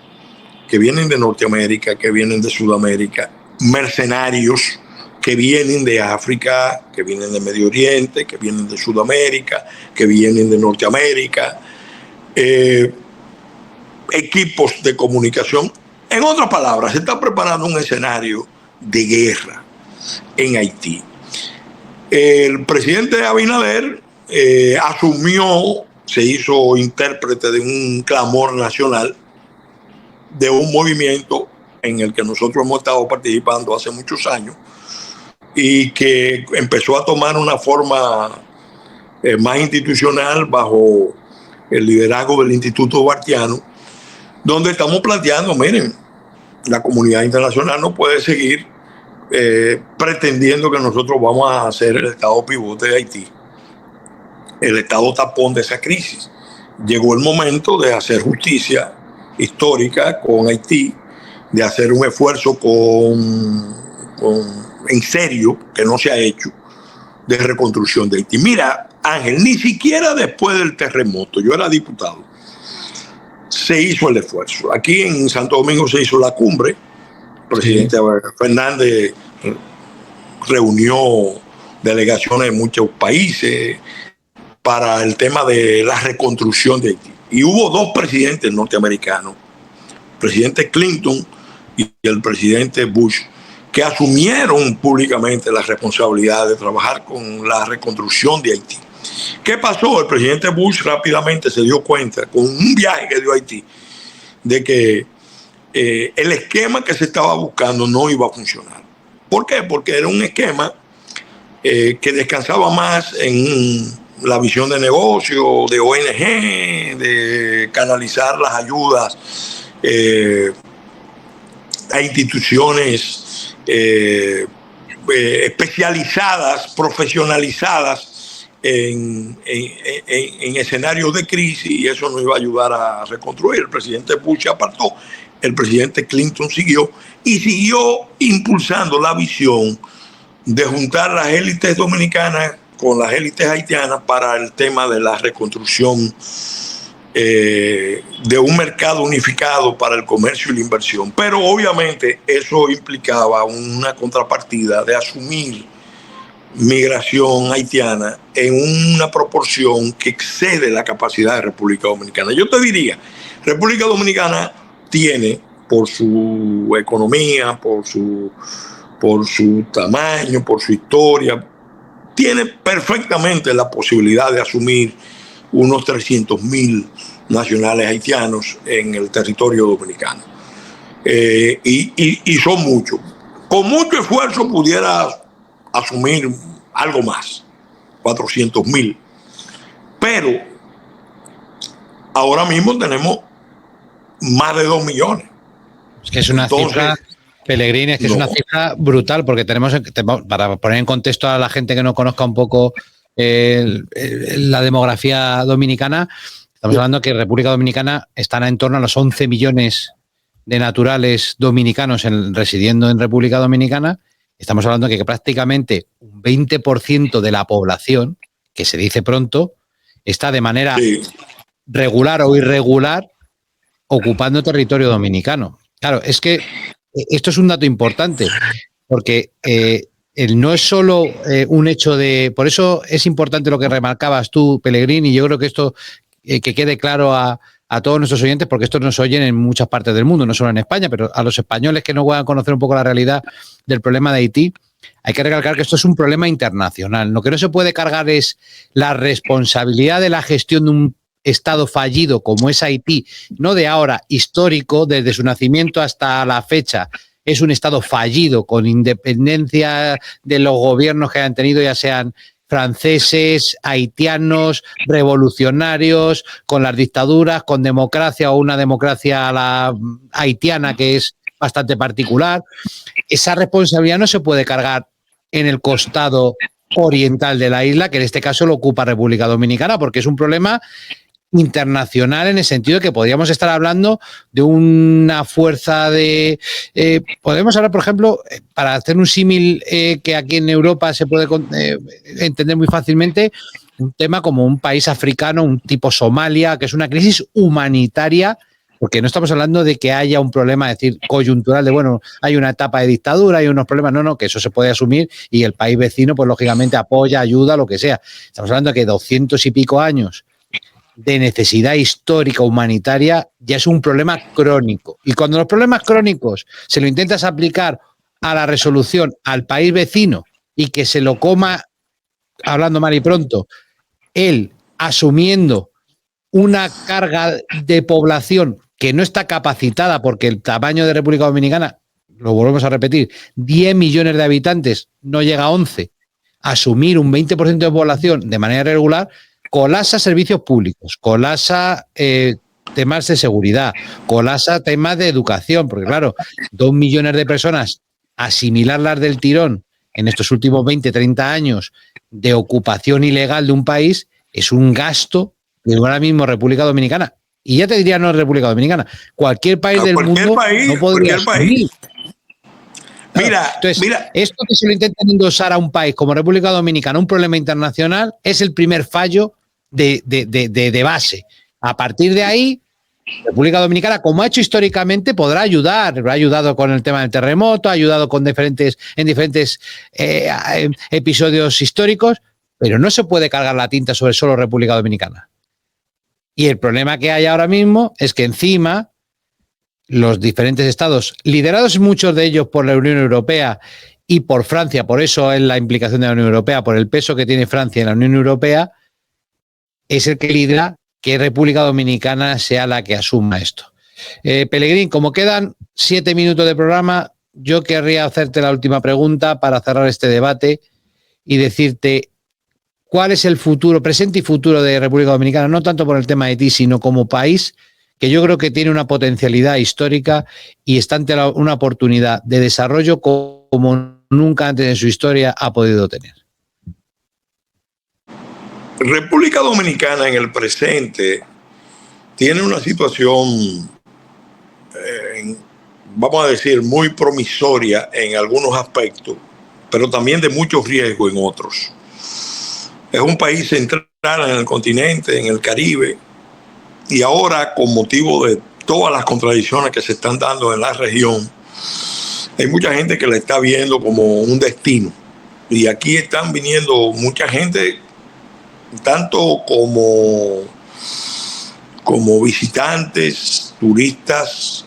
que vienen de Norteamérica, que vienen de Sudamérica, mercenarios que vienen de África, que vienen de Medio Oriente, que vienen de Sudamérica, que vienen de Norteamérica, equipos de comunicación. En otras palabras, se está preparando un escenario de guerra en Haití. El presidente Abinader asumió, se hizo intérprete de un clamor nacional, de un movimiento en el que nosotros hemos estado participando hace muchos años y que empezó a tomar una forma más institucional bajo el liderazgo del Instituto Bartiano, donde estamos planteando, miren, la comunidad internacional no puede seguir pretendiendo que nosotros vamos a ser el estado pivote de Haití, el estado tapón de esa crisis. Llegó el momento de hacer justicia histórica con Haití, de hacer un esfuerzo en serio, que no se ha hecho, de reconstrucción de Haití. Mira, Ángel, ni siquiera después del terremoto, yo era diputado, se hizo el esfuerzo. Aquí en Santo Domingo se hizo la cumbre. El presidente Fernández reunió delegaciones de muchos países para el tema de la reconstrucción de Haití. Y hubo dos presidentes norteamericanos, el presidente Clinton y el presidente Bush, que asumieron públicamente la responsabilidad de trabajar con la reconstrucción de Haití. ¿Qué pasó? El presidente Bush rápidamente se dio cuenta, con un viaje que dio a Haití, de que el esquema que se estaba buscando no iba a funcionar. ¿Por qué? Porque era un esquema que descansaba más en la visión de negocio, de ONG, de canalizar las ayudas a instituciones especializadas, profesionalizadas en escenarios de crisis, y eso no iba a ayudar a reconstruir. El presidente Bush se apartó, el presidente Clinton siguió y siguió impulsando la visión de juntar las élites dominicanas con las élites haitianas para el tema de la reconstrucción de un mercado unificado para el comercio y la inversión. Pero obviamente eso implicaba una contrapartida de asumir migración haitiana en una proporción que excede la capacidad de República Dominicana. Yo te diría, República Dominicana tiene, por su economía, por su tamaño, por su historia, tiene perfectamente la posibilidad de asumir unos 300,000 nacionales haitianos en el territorio dominicano. y son muchos. Con mucho esfuerzo pudiera asumir algo más, 400,000. Pero ahora mismo tenemos más de 2 millones. Es que es una cifra, Pellegrini, es que es una cifra brutal, porque tenemos, para poner en contexto a la gente que no conozca un poco la demografía dominicana, estamos hablando que República Dominicana están en torno a los 11 millones de naturales dominicanos residiendo en República Dominicana. Estamos hablando de que prácticamente un 20% de la población, que se dice pronto, está de manera regular o irregular ocupando territorio dominicano. Claro, es que esto es un dato importante, porque no es solo un hecho de... Por eso es importante lo que remarcabas tú, Pellegrini, y yo creo que esto que quede claro a todos nuestros oyentes, porque esto nos oyen en muchas partes del mundo, no solo en España, pero a los españoles que no puedan conocer un poco la realidad del problema de Haití, hay que recalcar que esto es un problema internacional. Lo que no se puede cargar es la responsabilidad de la gestión de un Estado fallido como es Haití, no de ahora, histórico, desde su nacimiento hasta la fecha. Es un Estado fallido, con independencia de los gobiernos que hayan tenido, ya sean franceses, haitianos, revolucionarios, con las dictaduras, con democracia o una democracia a la haitiana que es bastante particular. Esa responsabilidad no se puede cargar en el costado oriental de la isla, que en este caso lo ocupa República Dominicana, porque es un problema internacional en el sentido de que podríamos estar hablando de una fuerza de... podemos hablar, por ejemplo, para hacer un símil que aquí en Europa se puede entender muy fácilmente, un tema como un país africano, un tipo Somalia, que es una crisis humanitaria, porque no estamos hablando de que haya un problema, es decir, coyuntural, de bueno, hay una etapa de dictadura, hay unos problemas, no, que eso se puede asumir y el país vecino, pues lógicamente apoya, ayuda, lo que sea. Estamos hablando de que 200 y pico años de necesidad histórica humanitaria ya es un problema crónico. Y cuando los problemas crónicos se lo intentas aplicar a la resolución al país vecino y que se lo coma, hablando mal y pronto, él asumiendo una carga de población que no está capacitada, porque el tamaño de República Dominicana, lo volvemos a repetir, 10 millones de habitantes, no llega a 11, asumir un 20% de población de manera regular, colapsa servicios públicos, colapsa temas de seguridad, colapsa temas de educación, porque claro, 2 millones de personas, asimilarlas del tirón en estos últimos 20, 30 años de ocupación ilegal de un país, es un gasto de ahora mismo República Dominicana. Y ya te diría no República Dominicana, cualquier país del mundo no podría asumir. Entonces, esto que se lo intentan endosar a un país como República Dominicana, un problema internacional, es el primer fallo de base. A partir de ahí, República Dominicana, como ha hecho históricamente, podrá ayudar. Ha ayudado con el tema del terremoto, ha ayudado en diferentes episodios históricos, pero no se puede cargar la tinta sobre solo República Dominicana. Y el problema que hay ahora mismo es que encima los diferentes estados, liderados muchos de ellos por la Unión Europea y por Francia, por eso es la implicación de la Unión Europea, por el peso que tiene Francia en la Unión Europea, es el que lidera que República Dominicana sea la que asuma esto. Pellegrini, como quedan 7 minutos de programa, yo querría hacerte la última pregunta para cerrar este debate y decirte cuál es el futuro, presente y futuro de República Dominicana, no tanto por el tema de Haití, sino como país, que yo creo que tiene una potencialidad histórica y está ante una oportunidad de desarrollo como nunca antes en su historia ha podido tener. República Dominicana en el presente tiene una situación, vamos a decir, muy promisoria en algunos aspectos, pero también de mucho riesgo en otros. Es un país central en el continente, en el Caribe, y ahora, con motivo de todas las contradicciones que se están dando en la región, hay mucha gente que la está viendo como un destino. Y aquí están viniendo mucha gente, tanto como visitantes, turistas,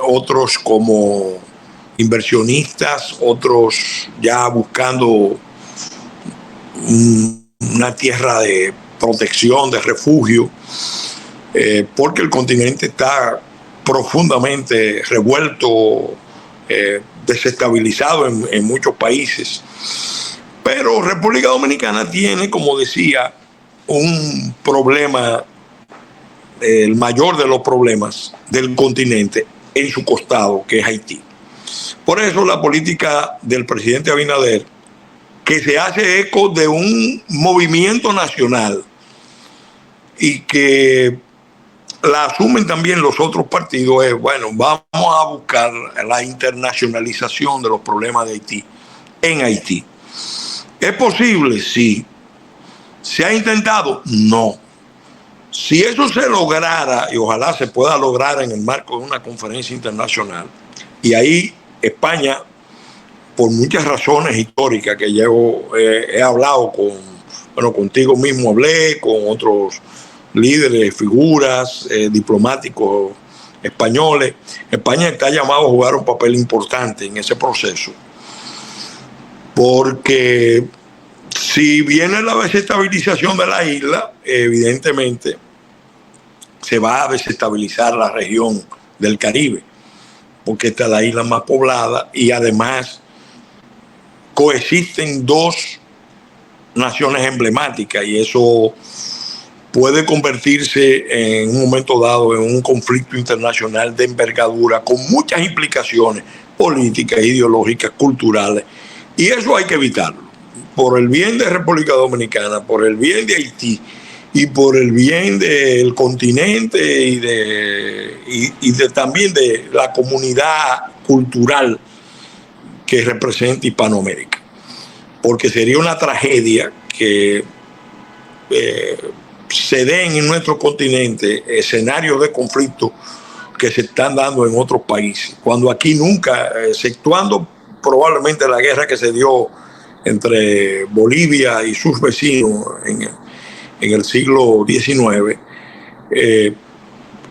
otros como inversionistas, otros ya buscando una tierra de protección, de refugio, porque el continente está profundamente revuelto, desestabilizado en muchos países. Pero República Dominicana tiene, como decía, un problema, el mayor de los problemas del continente en su costado, que es Haití. Por eso la política del presidente Abinader, que se hace eco de un movimiento nacional y que la asumen también los otros partidos, es, bueno, vamos a buscar la internacionalización de los problemas de Haití en Haití. ¿Es posible? Sí. ¿Se ha intentado? No. Si eso se lograra, y ojalá se pueda lograr en el marco de una conferencia internacional, y ahí España, por muchas razones históricas que he hablado contigo mismo hablé, con otros líderes, figuras, diplomáticos españoles, España está llamado a jugar un papel importante en ese proceso. Porque si viene la desestabilización de la isla, evidentemente se va a desestabilizar la región del Caribe, porque esta es la isla más poblada y además coexisten dos naciones emblemáticas y eso puede convertirse en un momento dado en un conflicto internacional de envergadura con muchas implicaciones políticas, ideológicas, culturales, y eso hay que evitarlo por el bien de República Dominicana, por el bien de Haití y por el bien del continente y también de la comunidad cultural que representa Hispanoamérica, porque sería una tragedia que se den en nuestro continente escenarios de conflicto que se están dando en otros países, cuando aquí nunca, exceptuando probablemente la guerra que se dio entre Bolivia y sus vecinos en el siglo XIX,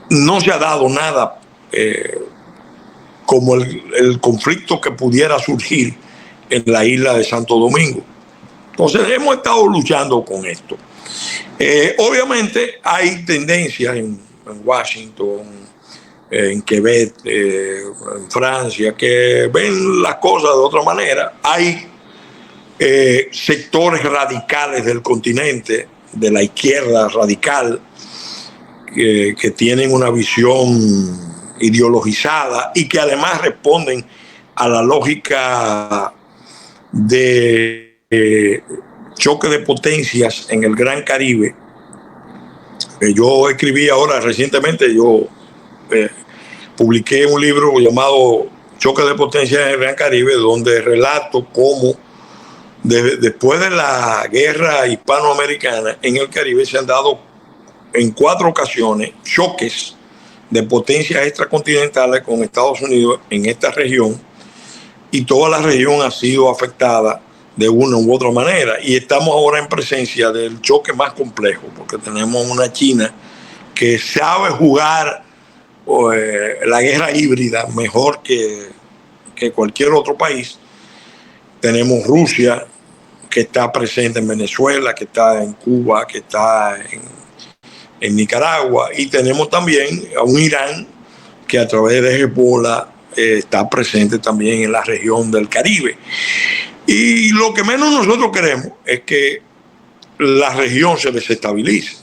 no se ha dado nada como el conflicto que pudiera surgir en la isla de Santo Domingo. Entonces hemos estado luchando con esto. Obviamente hay tendencias en Washington, en Quebec, en Francia, que ven las cosas de otra manera. Hay sectores radicales del continente, de la izquierda radical, que tienen una visión ideologizada y que además responden a la lógica de choque de potencias en el Gran Caribe. Yo escribí ahora recientemente, yo publiqué un libro llamado Choque de Potencias en el Gran Caribe, donde relato cómo después de la guerra hispanoamericana en el Caribe se han dado en 4 ocasiones choques de potencias extracontinentales con Estados Unidos en esta región, y toda la región ha sido afectada de una u otra manera, y estamos ahora en presencia del choque más complejo, porque tenemos una China que sabe jugar la guerra híbrida mejor que cualquier otro país. Tenemos Rusia, que está presente en Venezuela, que está en Cuba, que está en Nicaragua, y tenemos también a un Irán que a través de Hezbollah está presente también en la región del Caribe. Y lo que menos nosotros queremos es que la región se desestabilice.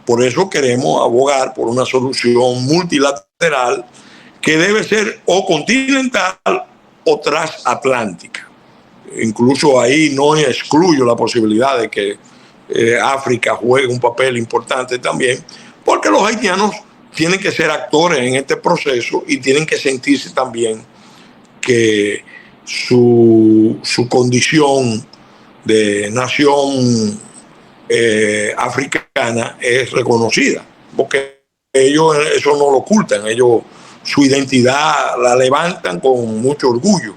Por eso queremos abogar por una solución multilateral que debe ser o continental o transatlántica. Incluso ahí no excluyo la posibilidad de que África juegue un papel importante también, porque los haitianos tienen que ser actores en este proceso y tienen que sentirse también que su condición de nación africana es reconocida, porque ellos eso no lo ocultan, ellos su identidad la levantan con mucho orgullo.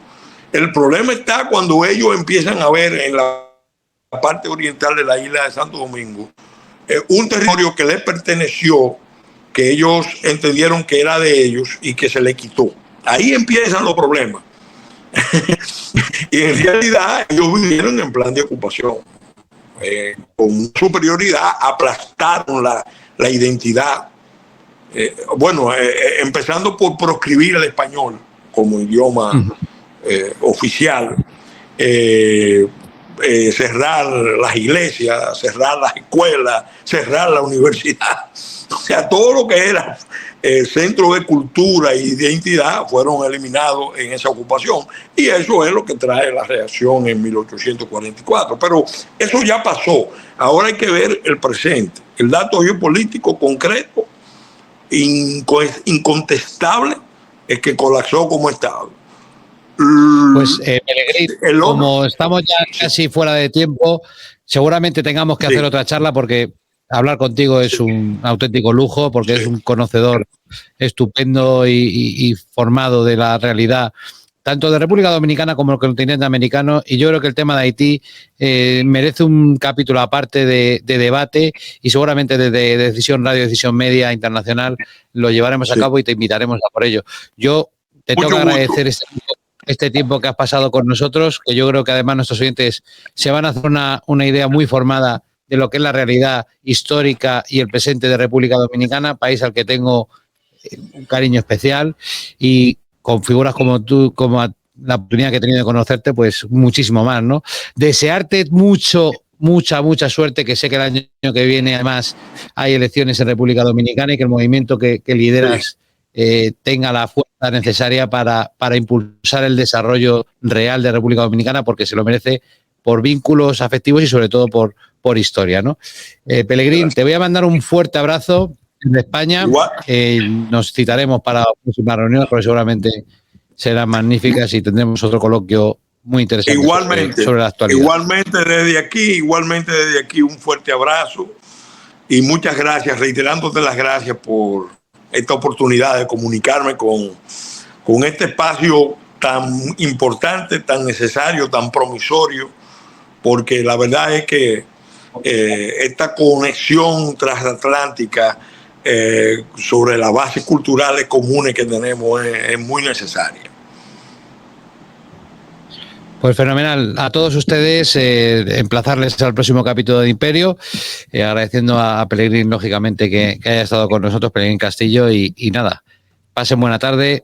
El problema está cuando ellos empiezan a ver en la parte oriental de la isla de Santo Domingo un territorio que les perteneció, que ellos entendieron que era de ellos y que se le quitó. Ahí empiezan los problemas. Y en realidad ellos vivieron en plan de ocupación. Con superioridad aplastaron la identidad Empezando por proscribir el español como idioma oficial, cerrar las iglesias, cerrar las escuelas, cerrar la universidad. O sea, todo lo que era centro de cultura y de identidad fueron eliminados en esa ocupación. Y eso es lo que trae la reacción en 1844. Pero eso ya pasó. Ahora hay que ver el presente. El dato geopolítico concreto, incontestable, es que colapsó como Estado. Pues, Pellegrín, como estamos ya casi fuera de tiempo, seguramente tengamos que hacer otra charla, porque hablar contigo es un auténtico lujo, porque es un conocedor estupendo y formado de la realidad, tanto de República Dominicana como del continente americano, y yo creo que el tema de Haití merece un capítulo aparte de debate, y seguramente desde Decisión Radio, Decisión Media Internacional lo llevaremos a cabo y te invitaremos a por ello. Yo te tengo que agradecer este tiempo que has pasado con nosotros, que yo creo que además nuestros oyentes se van a hacer una idea muy formada de lo que es la realidad histórica y el presente de República Dominicana, país al que tengo un cariño especial, y con figuras como tú, como la oportunidad que he tenido de conocerte, pues muchísimo más, ¿no? Desearte mucha suerte, que sé que el año que viene además hay elecciones en República Dominicana y que el movimiento que lideras tenga la fuerza necesaria para impulsar el desarrollo real de República Dominicana, porque se lo merece por vínculos afectivos y sobre todo por historia, ¿no? Pellegrín, te voy a mandar un fuerte abrazo desde España. Nos citaremos para la próxima reunión, porque seguramente serán magníficas y tendremos otro coloquio muy interesante sobre la actualidad. Igualmente desde aquí un fuerte abrazo y muchas gracias, reiterándote las gracias por esta oportunidad de comunicarme con este espacio tan importante, tan necesario, tan promisorio, porque la verdad es que esta conexión transatlántica sobre las bases culturales comunes que tenemos es muy necesaria. Pues fenomenal. A todos ustedes, emplazarles al próximo capítulo de Imperio, agradeciendo a Pellegrín, lógicamente, que haya estado con nosotros, Pellegrín Castillo, y nada, pasen buena tarde.